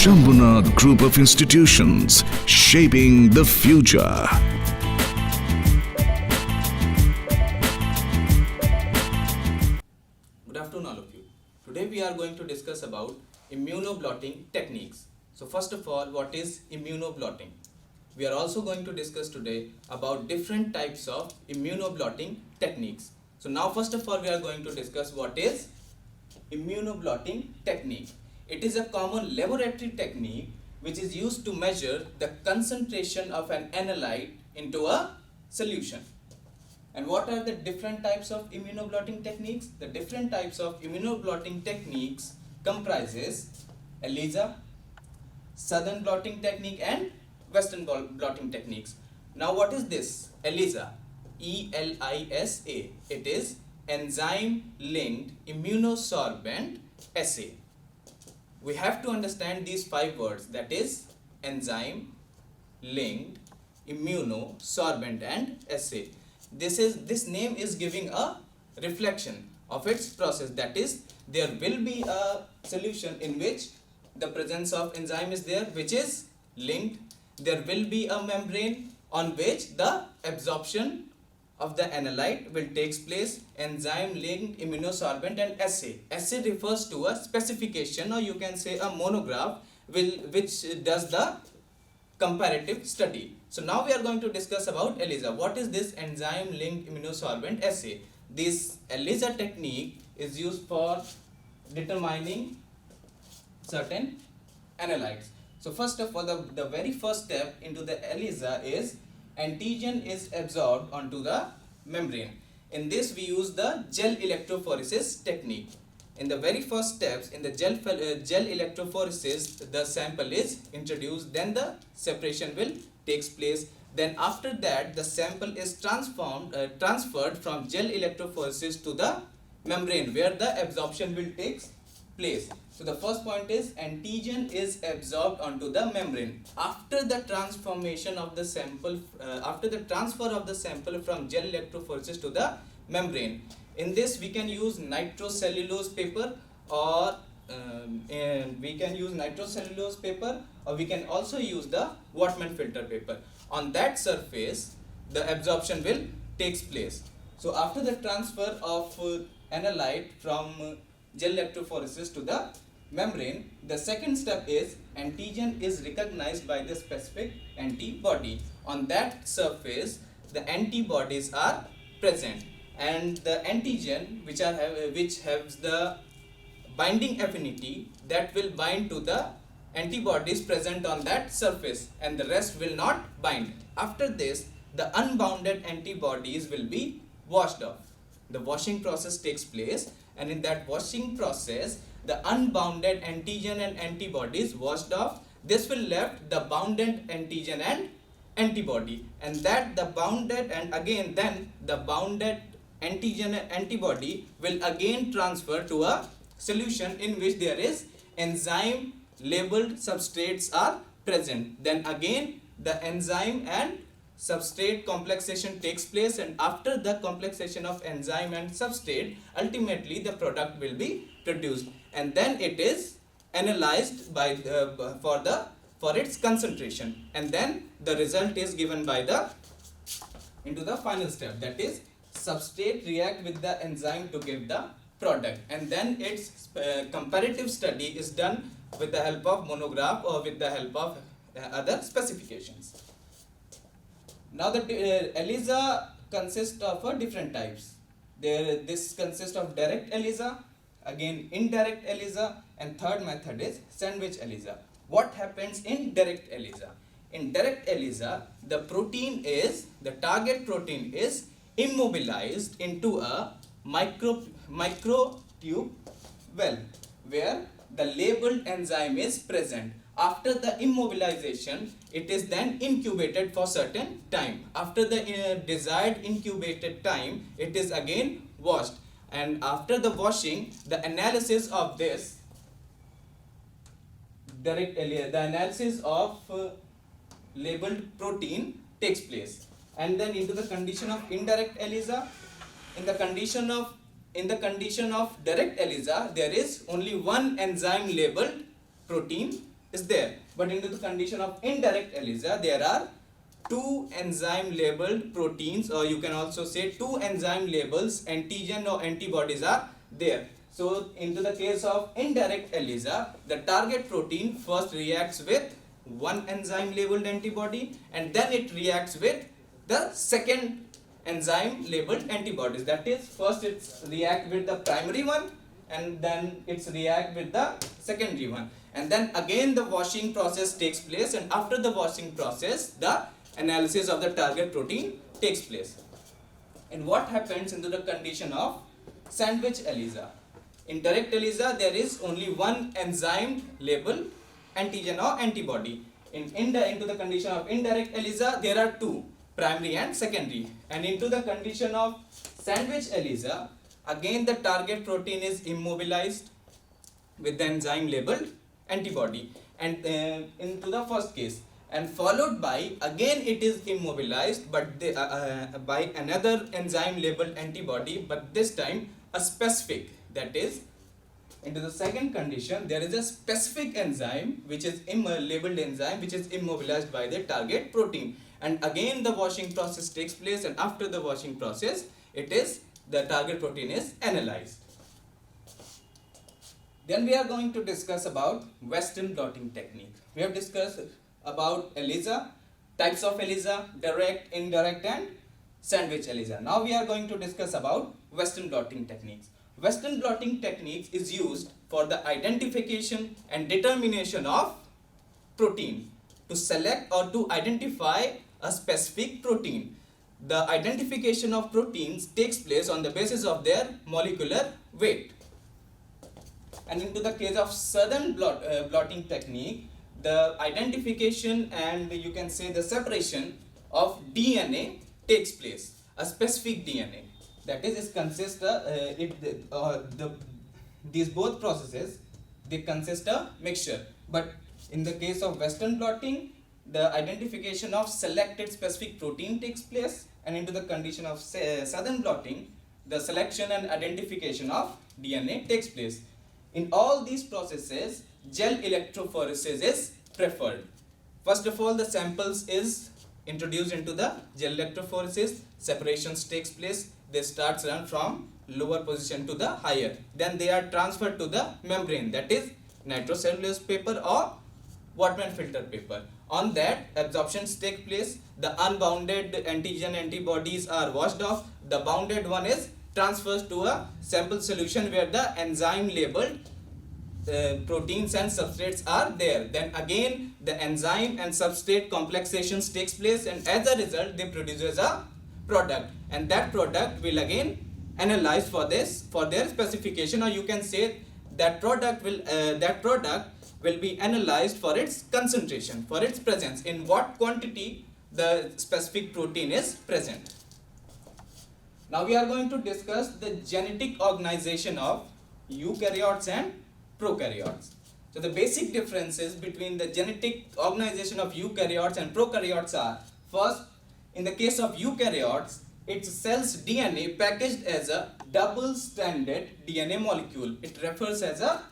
Shambhunath Group of Institutions, shaping the future. Good afternoon all of you. Today we are going to discuss about immunoblotting techniques. So first of all, what is immunoblotting? We are also going to discuss today about different types of immunoblotting techniques. So now first of all we are going to discuss what is immunoblotting technique. It is a common laboratory technique which is used to measure the concentration of an analyte into a solution. And what are the different types of immunoblotting techniques? The different types of immunoblotting techniques comprises ELISA, Southern blotting technique and Western blotting techniques. Now what is this? ELISA, E-L-I-S-A. It is enzyme linked immunosorbent assay. We have to understand these 5 words, that is enzyme linked immunosorbent and assay. This name is giving a reflection of its process, that is there will be a solution in which the presence of enzyme is there which is linked. There will be a membrane on which the absorption of the analyte will takes place. Enzyme linked immunosorbent and assay. Assay refers to a specification, or you can say a monograph which does the comparative study. So now we are going to discuss about ELISA. What is this enzyme linked immunosorbent assay? This ELISA technique is used for determining certain analytes. So first of all, the very first step into the ELISA is antigen is absorbed onto the membrane. In this we use the gel electrophoresis technique. In the very first steps in the gel electrophoresis, the sample is introduced, then the separation will takes place. Then after that the sample is transferred from gel electrophoresis to the membrane where the absorption will take place. So the first point is antigen is absorbed onto the membrane. After the transformation of the sample, after the transfer of the sample from gel electrophoresis to the membrane, in this we can use nitrocellulose paper or we can also use the Whatman filter paper. On that surface the absorption will takes place. So after the transfer of analyte from gel electrophoresis to the membrane, the second step is antigen is recognized by the specific antibody. On that surface the antibodies are present, and the antigen which has the binding affinity that will bind to the antibodies present on that surface, and the rest will not bind. After this the unbounded antibodies will be washed off. The washing process takes place, and in that washing process the unbounded antigen and antibodies washed off. This will left the bounded antigen and antibody, and that the bounded and again then the bounded antigen and antibody will again transfer to a solution in which there is enzyme labeled substrates are present. Then again the enzyme and substrate complexation takes place, and after the complexation of enzyme and substrate ultimately the product will be produced, and then it is analyzed by for its concentration, and then the result is given by the into the final step, that is substrate react with the enzyme to give the product, and then its comparative study is done with the help of monograph or with the help of other specifications. Now the ELISA consists of different types. This consists of direct ELISA, again indirect ELISA, and third method is sandwich ELISA. What happens in direct ELISA? In direct ELISA, the target protein is immobilized into a micro tube well where the labeled enzyme is present. After the immobilization, it is then incubated for certain time. After the desired incubated time, it is again washed, and after the washing, the analysis of this direct ELISA, the analysis of labeled protein takes place, and then into the condition of indirect ELISA. In the condition of direct ELISA, there is only one enzyme labeled protein is there. But into the condition of indirect ELISA, there are two enzyme labeled proteins, or you can also say two enzyme labels, antigen or antibodies are there. So into the case of indirect ELISA, the target protein first reacts with one enzyme labeled antibody, and then it reacts with the second enzyme labeled antibodies. That is, first it's react with the primary one, and then it's react with the secondary one, and then again the washing process takes place, and after the washing process the analysis of the target protein takes place. And what happens into the condition of sandwich ELISA? In direct ELISA, there is only one enzyme labeled antigen or antibody. Into the condition of indirect ELISA, there are two, primary and secondary. And into the condition of sandwich ELISA, again the target protein is immobilized with the enzyme labeled antibody, and into the first case, and followed by again it is immobilized but by another enzyme labeled antibody, but this time a specific. That is, into the second condition, there is a specific enzyme which is labeled enzyme which is immobilized by the target protein, and again the washing process takes place, and after the washing process the target protein is analyzed. Then we are going to discuss about Western blotting technique. We have discussed about ELISA, types of ELISA, direct, indirect and sandwich ELISA. Now we are going to discuss about Western blotting techniques. Western blotting techniques is used for the identification and determination of protein, to select or to identify a specific protein. The identification of proteins takes place on the basis of their molecular weight. And into the case of southern blotting technique, the identification and you can say the separation of DNA takes place, a specific DNA. That is, it consists these both processes, they consist a mixture. But in the case of Western blotting, the identification of selected specific protein takes place, and into the condition of southern blotting, the selection and identification of DNA takes place. In all these processes, gel electrophoresis is preferred. First of all, the samples is introduced into the gel electrophoresis, separations takes place, they starts run from lower position to the higher, then they are transferred to the membrane, that is nitrocellulose paper or Whatman filter paper. On that, absorptions take place, the unbounded antigen antibodies are washed off, the bounded one is transferred to a sample solution where the enzyme labeled proteins and substrates are there. Then again the enzyme and substrate complexations takes place, and as a result they produces a product, and that product will again analyze for their specification, or you can say that product will be analyzed for its concentration, for its presence, in what quantity the specific protein is present. Now we are going to discuss the genetic organization of eukaryotes and prokaryotes. So the basic differences between the genetic organization of eukaryotes and prokaryotes are: first, in the case of eukaryotes, its cell's DNA packaged as a double-stranded DNA molecule. It refers as a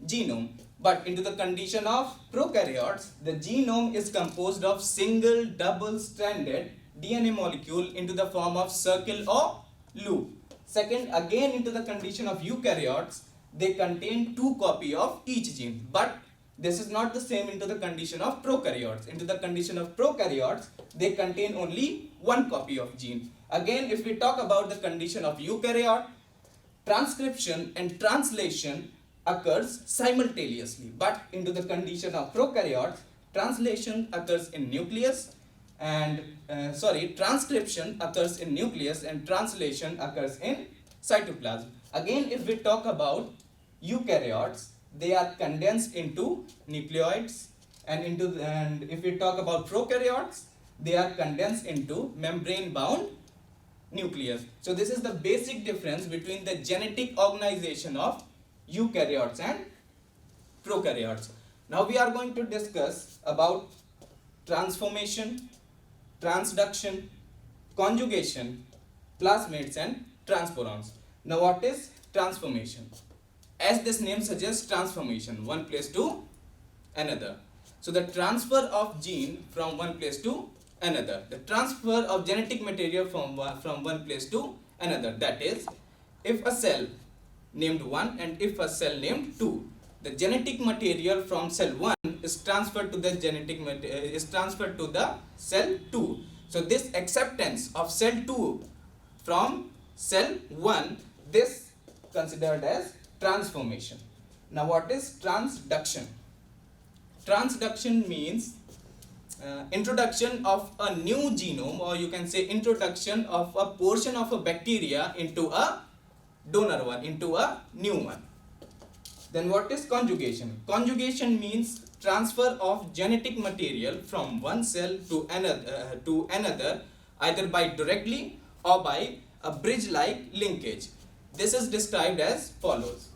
genome. But into the condition of prokaryotes, the genome is composed of single double-stranded DNA molecule into the form of circle or loop. Second, again into the condition of eukaryotes, they contain 2 copies of each gene. But this is not the same into the condition of prokaryotes. Into the condition of prokaryotes, they contain only 1 copy of gene. Again, if we talk about the condition of eukaryote, transcription and translation occurs simultaneously. But into the condition of prokaryotes, translation occurs in nucleus and transcription occurs in nucleus and translation occurs in cytoplasm. Again, if we talk about eukaryotes, they are condensed into nucleoids, and if we talk about prokaryotes, they are condensed into membrane bound nucleus. So this is the basic difference between the genetic organization of eukaryotes and prokaryotes. Now we are going to discuss about transformation, transduction, conjugation, plasmids and transporons. Now what is transformation? As this name suggests, transformation, one place to another. So the transfer of gene from one place to another, the transfer of genetic material from one place to another, that is, if a cell named 1 and if a cell named 2, the genetic material from cell 1 is transferred to the cell 2. So this acceptance of cell 2 from cell 1, this considered as transformation. Now what is transduction? Transduction means introduction of a new genome, or you can say introduction of a portion of a bacteria into a donor one, into a new one. Then what is conjugation? Conjugation means transfer of genetic material from one cell to another, either by directly or by a bridge-like linkage. This is described as follows.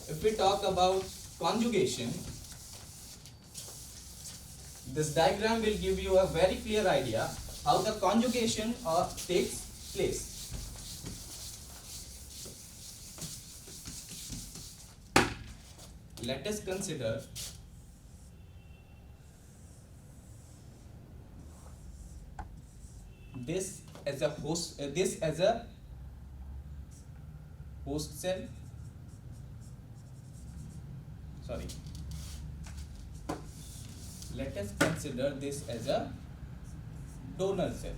If we talk about conjugation, this diagram will give you a very clear idea how the conjugation takes place. Let us consider this as a host, host cell. Sorry. Let us consider this as a donor cell,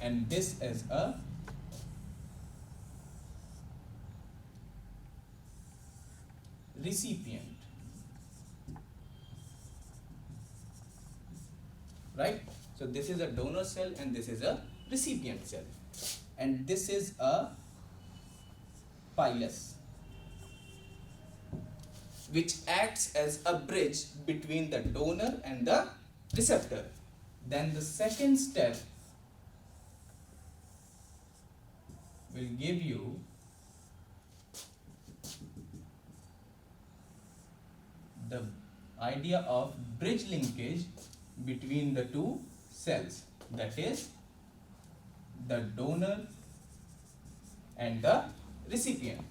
and this as a recipient, right? So this is a donor cell and this is a recipient cell, and this is a pilus, which acts as a bridge between the donor and the receptor. Then the second step will give you the idea of bridge linkage between the two cells, that is the donor and the recipient.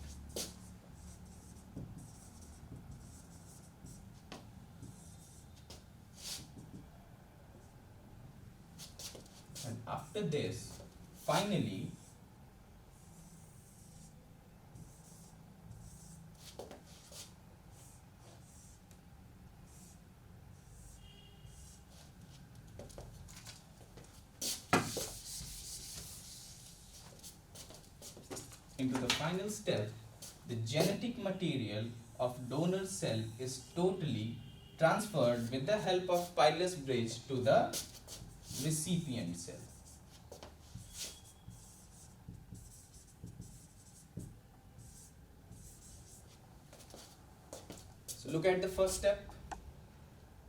And after this, finally, into the final step, the genetic material of donor cell is totally transferred with the help of pilus bridge to the recipient cell. So look at the first step.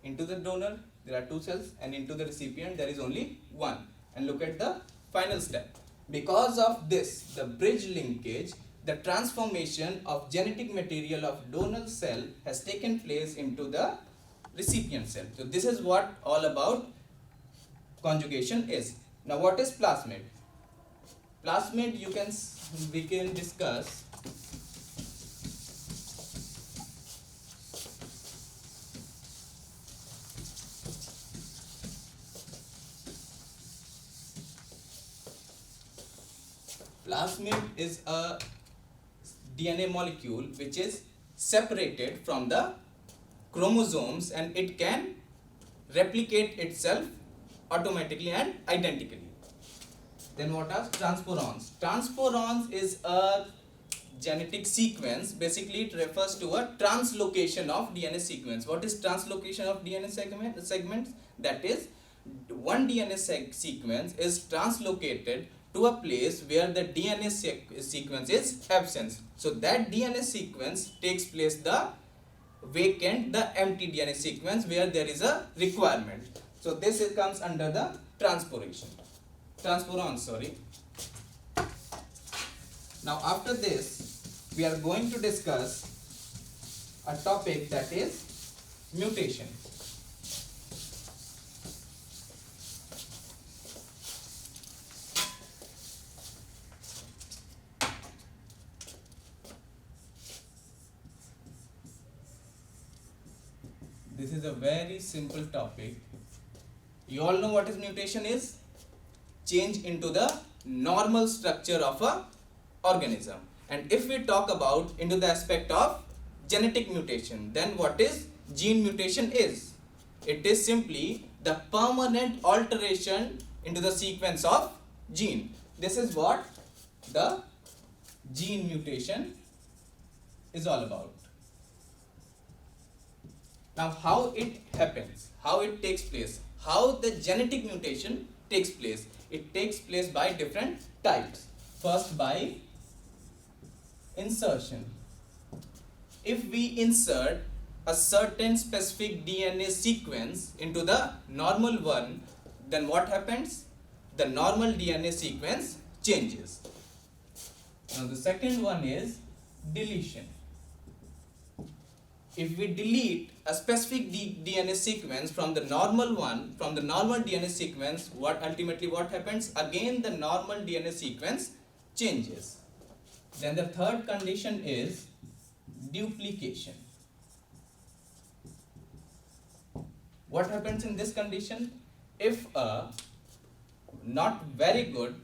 Into the donor there are two cells, and into the recipient there is only one. And look at the final step. Because of this, the bridge linkage, the transformation of genetic material of donor cell has taken place into the recipient cell. So this is what all about conjugation is. Now what is plasmid? Plasmid we can discuss. Plasmid is a DNA molecule which is separated from the chromosomes, and it can replicate itself automatically and identically. Then what are transporons? Transporons is a genetic sequence. Basically it refers to a translocation of DNA sequence. What is translocation of DNA segments? That is, one DNA sequence is translocated to a place where the DNA sequence is absent. So that DNA sequence takes place the empty DNA sequence where there is a requirement. So this comes under the transporon, sorry. Now after this, we are going to discuss a topic that is mutation. This is a very simple topic. You all know what is mutation is? Change into the normal structure of a organism. And if we talk about into the aspect of genetic mutation, then what is gene mutation is? It is simply the permanent alteration into the sequence of gene. This is what the gene mutation is all about. Now, how it happens, how it takes place, how the genetic mutation takes place. It takes place by different types. First, by insertion. If we insert a certain specific DNA sequence into the normal one, then what happens? The normal DNA sequence changes. Now, the second one is deletion. If we delete a specific DNA sequence from the normal one, from the normal DNA sequence, what happens? Again, the normal DNA sequence changes. Then the third condition is duplication. What happens in this condition? If a not very good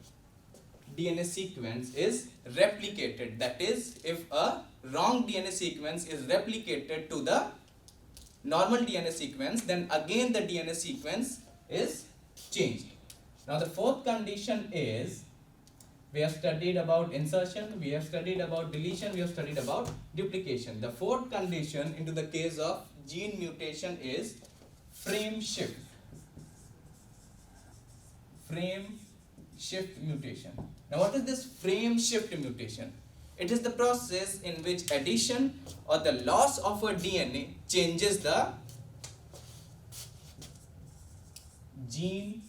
DNA sequence is replicated, that is, if a wrong DNA sequence is replicated to the normal DNA sequence, then again the DNA sequence is changed. Now, the fourth condition is, we have studied about insertion, we have studied about deletion, we have studied about duplication. The fourth condition into the case of gene mutation is frame shift. Frame shift mutation. Now, what is this frame shift mutation? It is the process in which addition or the loss of a DNA changes the gene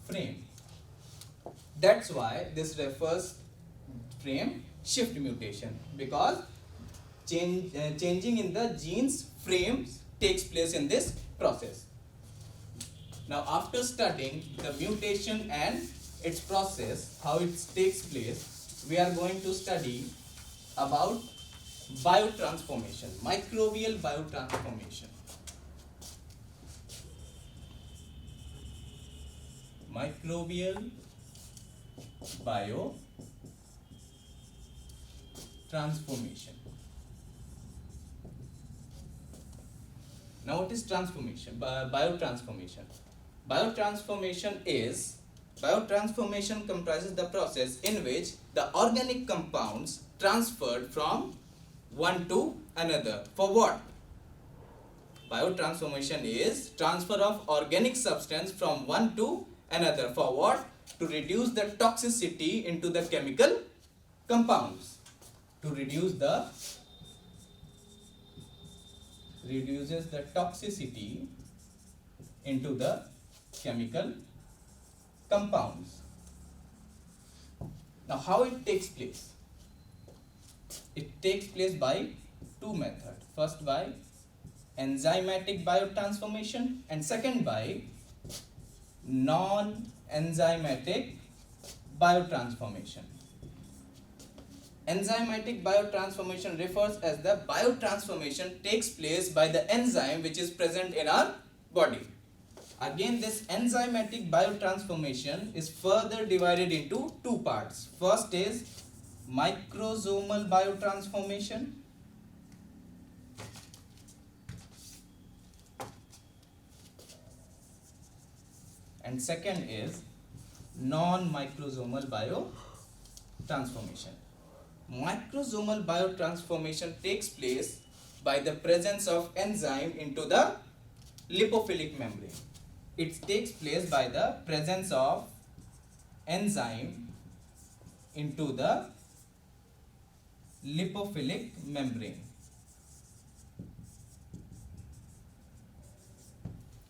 frame. That's why this refers frame shift mutation, because changing in the gene's frames takes place in this process. Now, after studying the mutation and its process, how it takes place, we are going to study about biotransformation, microbial biotransformation. Microbial biotransformation. Now, what is transformation? Biotransformation. Biotransformation comprises the process in which the organic compounds transferred from one to another. For what? Biotransformation is transfer of organic substance from one to another. For what? To reduce the toxicity into the chemical compounds. To reduces the toxicity into the chemical compounds. Now, how it takes place? It takes place by two methods. First, by enzymatic biotransformation, and second, by non-enzymatic biotransformation. Enzymatic biotransformation refers as the biotransformation takes place by the enzyme which is present in our body. Again, this enzymatic biotransformation is further divided into two parts. First is microsomal biotransformation, and second is non-microsomal biotransformation. Microsomal biotransformation takes place by the presence of enzyme into the lipophilic membrane. It takes place by the presence of enzyme into the lipophilic membrane.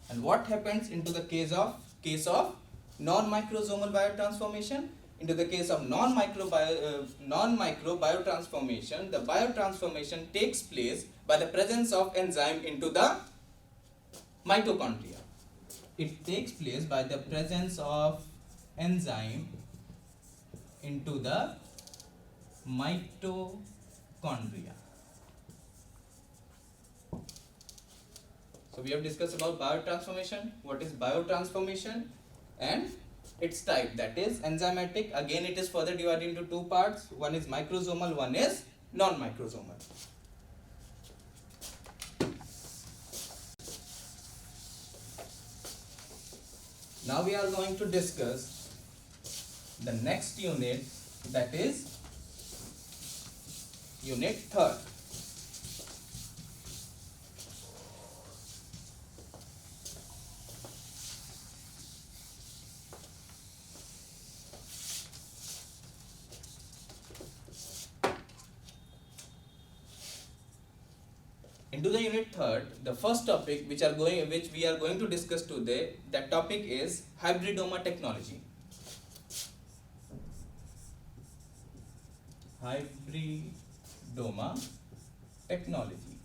And what happens into the case of non-microsomal biotransformation? Into the case of non-micro biotransformation, the biotransformation takes place by the presence of enzyme into the mitochondria. It takes place by the presence of enzyme into the mitochondria. So we have discussed about biotransformation. What is biotransformation and its type, that is enzymatic. Again it is further divided into two parts. One is microsomal, one is non-microsomal. Now we are going to discuss the next unit, that is unit 3rd. Into the unit 3rd, the first topic which we are going to discuss today, that topic is hybridoma technology. Hybridoma technology.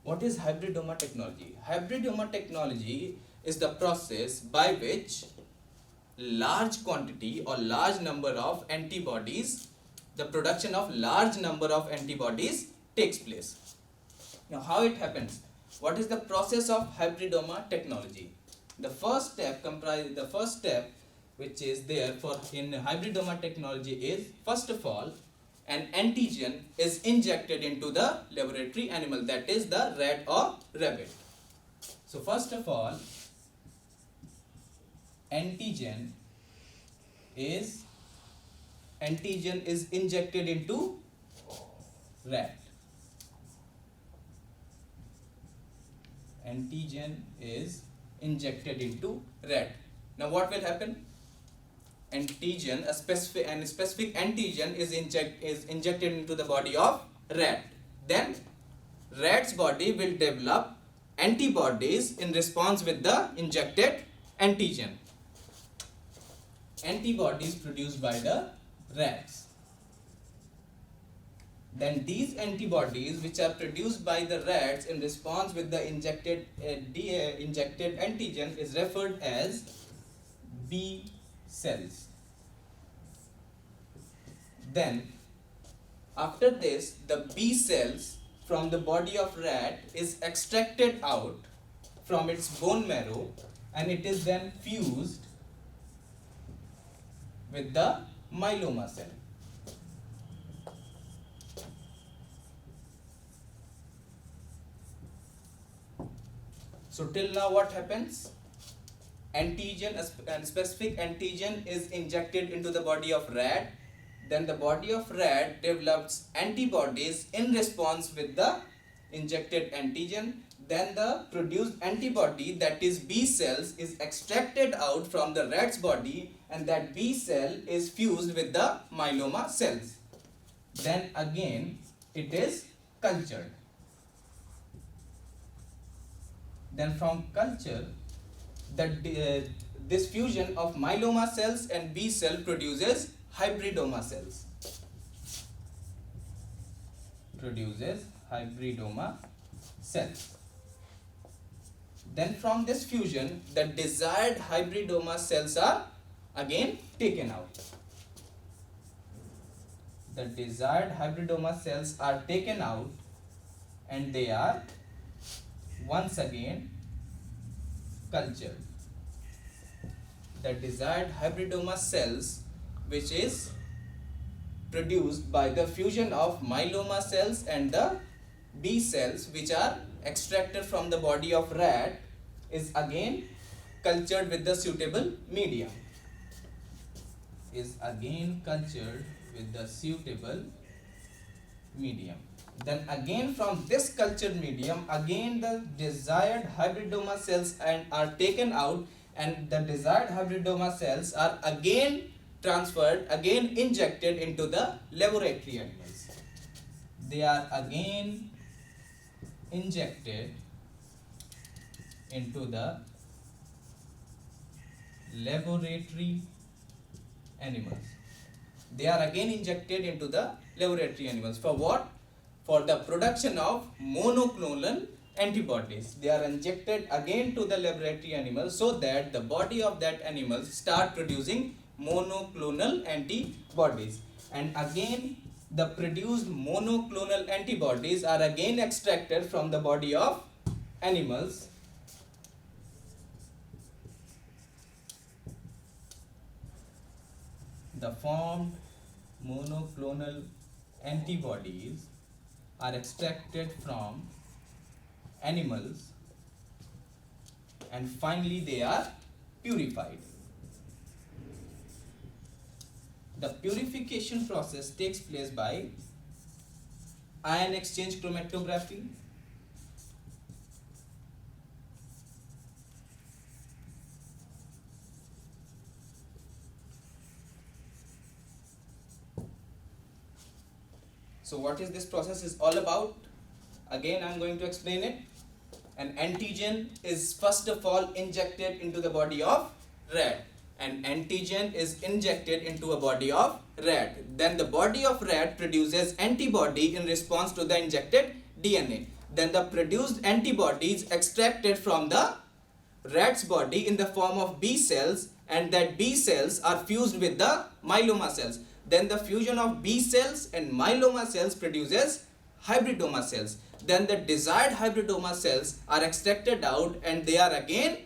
What is hybridoma technology? Hybridoma technology is the process by which large quantity or large number of antibodies, the production of large number of antibodies takes place. Now how it happens? What is the process of hybridoma technology? The first step which is there for in hybridoma technology is, first of all, an antigen is injected into the laboratory animal, that is the rat or rabbit. So first of all, antigen is injected into rat. Antigen is injected into rat. Now what will happen? Antigen, a specific antigen is injected into the body of rat. Then rat's body will develop antibodies in response with the injected antigen. Antibodies produced by the rats. Then these antibodies which are produced by the rats in response with the injected antigen is referred as B cells. Then after this, the B cells from the body of rat is extracted out from its bone marrow, and it is then fused with the myeloma cell. So till now what happens? Antigen, a specific antigen is injected into the body of rat. Then the body of rat develops antibodies in response with the injected antigen. Then the produced antibody, that is B cells, is extracted out from the rat's body, and that B cell is fused with the myeloma cells. Then again it is cultured. Then from culture, this fusion of myeloma cells and B cell produces hybridoma cells. Then from this fusion, the desired hybridoma cells are again taken out. The desired hybridoma cells are taken out, and they are once again cultured. The desired hybridoma cells, which is produced by the fusion of myeloma cells and the B cells, which are extracted from the body of rat, is again cultured with the suitable medium. Then again from this cultured medium, again the desired hybridoma cells are taken out, and the desired hybridoma cells are again transferred, again injected into the laboratory animals. They are again injected into the laboratory animals. For what? For the production of monoclonal antibodies. They are injected again to the laboratory animals so that the body of that animal start producing monoclonal antibodies. And again the produced monoclonal antibodies are again extracted from the body of animals the formed monoclonal antibodies are extracted from animals and finally they are purified. The purification process takes place by ion exchange chromatography, so what is this process is all about? Again, I am going to explain it. An antigen is first of all injected into the body of rat. An antigen is injected into a body of rat. Then the body of rat produces antibody in response to the injected DNA. Then the produced antibody is extracted from the rat's body in the form of B cells, and that B cells are fused with the myeloma cells. Then the fusion of B cells and myeloma cells produces hybridoma cells. Then the desired hybridoma cells are extracted out and they are again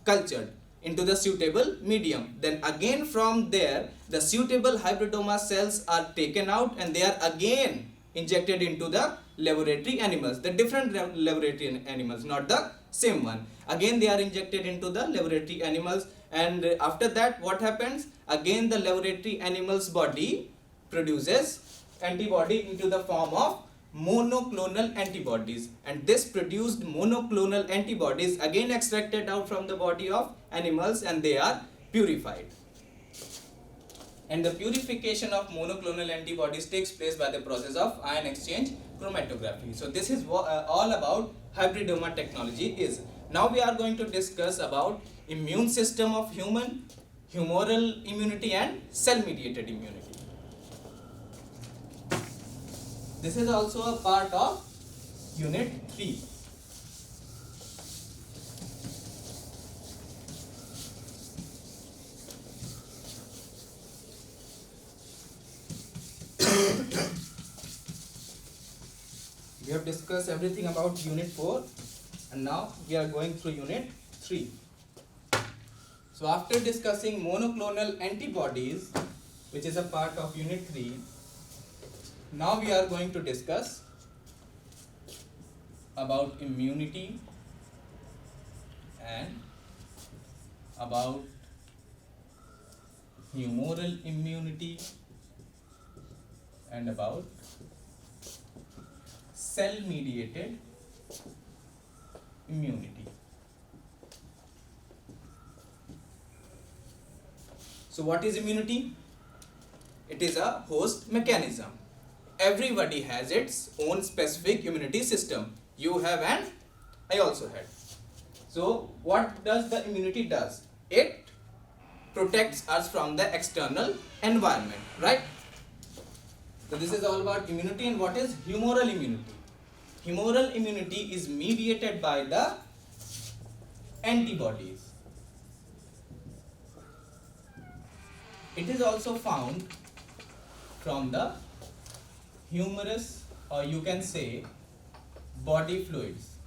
cultured into the suitable medium. Then again from there the suitable hybridoma cells are taken out and they are again injected into the laboratory animals, the different laboratory animals, not the same one. Again they are injected into the laboratory animals, and after that what happens? Again the laboratory animals body produces antibody into the form of monoclonal antibodies, and this produced monoclonal antibodies again extracted out from the body of animals and they are purified. And the purification of monoclonal antibodies takes place by the process of ion exchange chromatography. So this is all about hybridoma technology is. Now we are going to discuss about immune system of human, humoral immunity and cell mediated immunity. This is also a part of unit 3. We have discussed everything about unit 4 and now we are going through unit 3. So after discussing monoclonal antibodies, which is a part of unit 3, now we are going to discuss about immunity and about humoral immunity and about cell mediated immunity. So what is immunity? It is a host mechanism. Everybody has its own specific immunity system. You have and I also had. So what does the immunity does? It protects us from the external environment, right? So this is all about immunity. And what is humoral immunity? Humoral immunity is mediated by the antibodies. It is also found from the humerus, or you can say body fluids.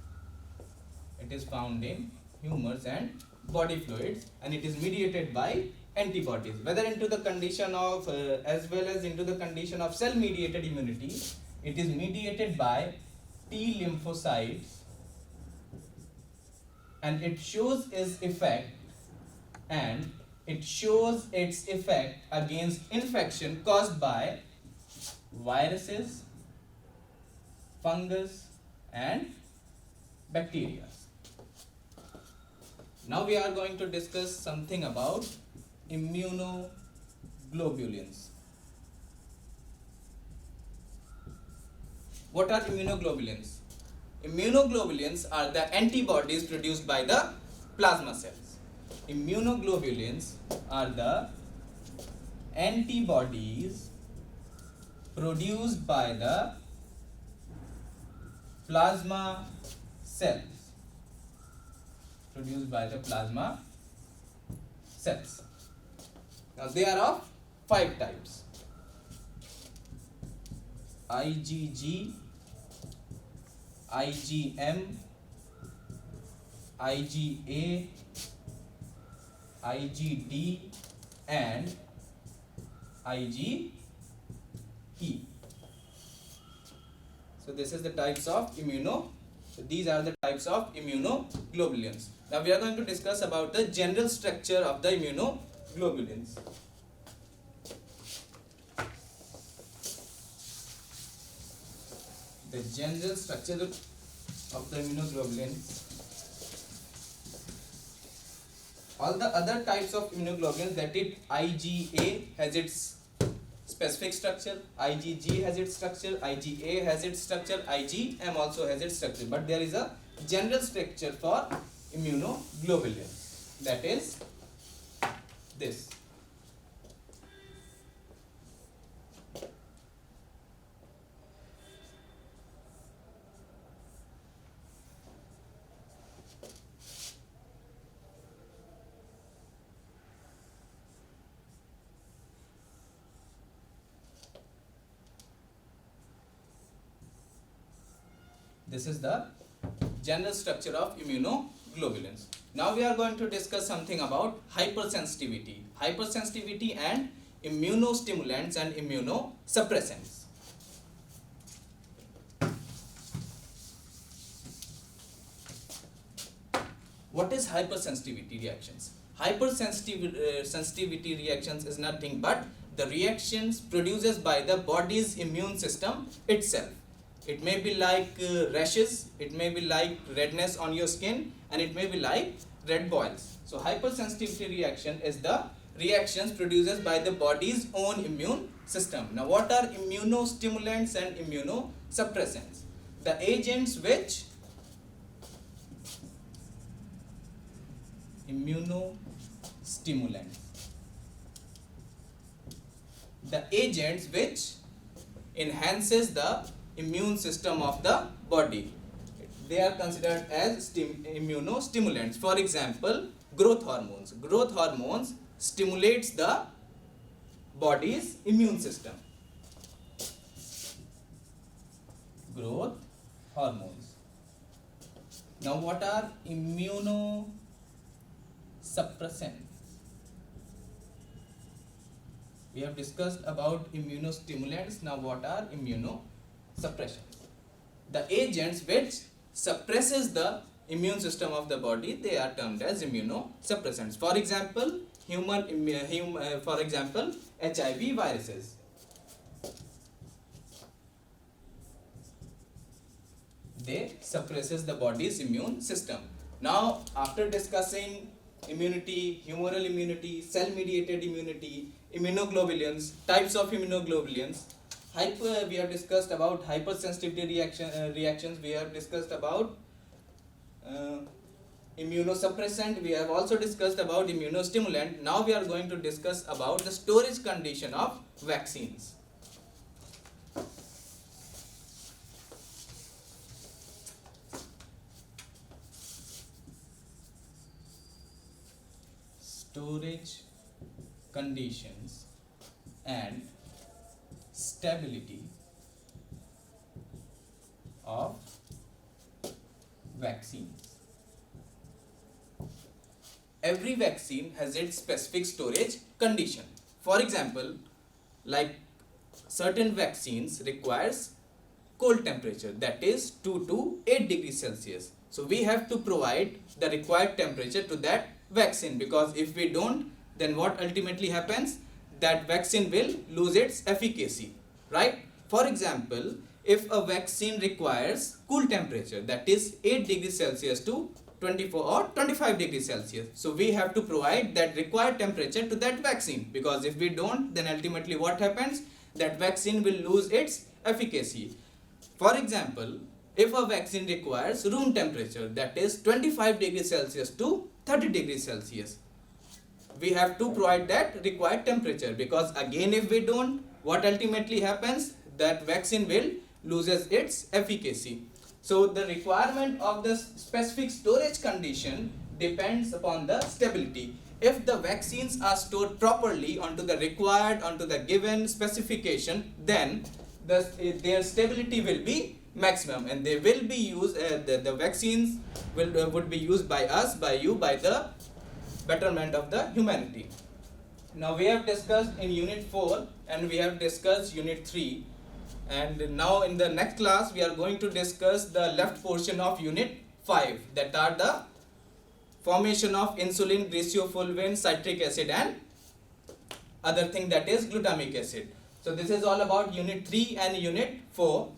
It is found in humors and body fluids, and it is mediated by antibodies, whether into the condition of as well as into the condition of cell mediated immunity. It is mediated by T lymphocytes and it shows its effect against infection caused by viruses, fungus and bacteria. Now we are going to discuss something about immunoglobulins. What are immunoglobulins? Immunoglobulins are the antibodies produced by the plasma cells. Immunoglobulins are the antibodies produced by the plasma cells. Now they are of 5 types. IgG, IgM, IgA, IgD and IgE. So this is the types of these are the types of immunoglobulins. Now we are going to discuss about the general structure of the immunoglobulins. The general structure of the immunoglobulins. All the other types of immunoglobulins, that is IgA has its specific structure, IgG has its structure, IgA has its structure, IgM also has its structure, but there is a general structure for immunoglobulins, that is this. This is the general structure of immunoglobulins. Now we are going to discuss something about hypersensitivity and immunostimulants and immunosuppressants. What is hypersensitivity reactions? Sensitivity reactions is nothing but the reactions produced by the body's immune system itself. It may be like rashes, it may be like redness on your skin, and it may be like red boils. So hypersensitivity reaction is the reactions produced by the body's own immune system. Now what are immunostimulants and immunosuppressants? The agents which enhances the immune system of the body. They are considered as immunostimulants. For example, growth hormones. Growth hormones stimulates the body's immune system. Growth hormones. Now what are immunosuppressants? We have discussed about immunostimulants. Now what are immunosuppressants? The agents which suppresses the immune system of the body, they are termed as immunosuppressants. For example, HIV viruses. They suppresses the body's immune system. Now after discussing immunity, humoral immunity, cell-mediated immunity, immunoglobulins, types of immunoglobulins, we have discussed about hypersensitivity reactions, we have discussed about immunosuppressant, we have also discussed about immunostimulant. Now we are going to discuss about the storage condition of vaccines. Storage conditions and stability of vaccines. Every vaccine has its specific storage condition. For example, like certain vaccines requires cold temperature, that is 2 to 8 degrees Celsius. So we have to provide the required temperature to that vaccine, because if we don't, then what ultimately happens, that vaccine will lose its efficacy, right? For example, if a vaccine requires cool temperature, that is 8 degrees Celsius to 24 or 25 degrees Celsius, so we have to provide that required temperature to that vaccine, because if we don't, then ultimately what happens, that vaccine will lose its efficacy. For example, if a vaccine requires room temperature, that is 25 degrees Celsius to 30 degrees Celsius, we have to provide that required temperature, because again if we don't, what ultimately happens, that vaccine will loses its efficacy. So the requirement of the specific storage condition depends upon the stability. If the vaccines are stored properly onto the given specification, then their stability will be maximum, and they will be used, the vaccines would be used by us, by you, by the betterment of the humanity. Now we have discussed in unit 4 and we have discussed unit 3, and now in the next class we are going to discuss the left portion of unit 5, that are the formation of insulin, glycofulvin, citric acid and other thing, that is glutamic acid. So this is all about unit 3 and unit 4.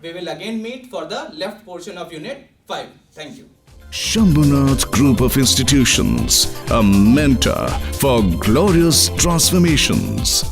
We will again meet for the left portion of unit 5. Thank you. Shambhunath Group of Institutions, a mentor for glorious transformations.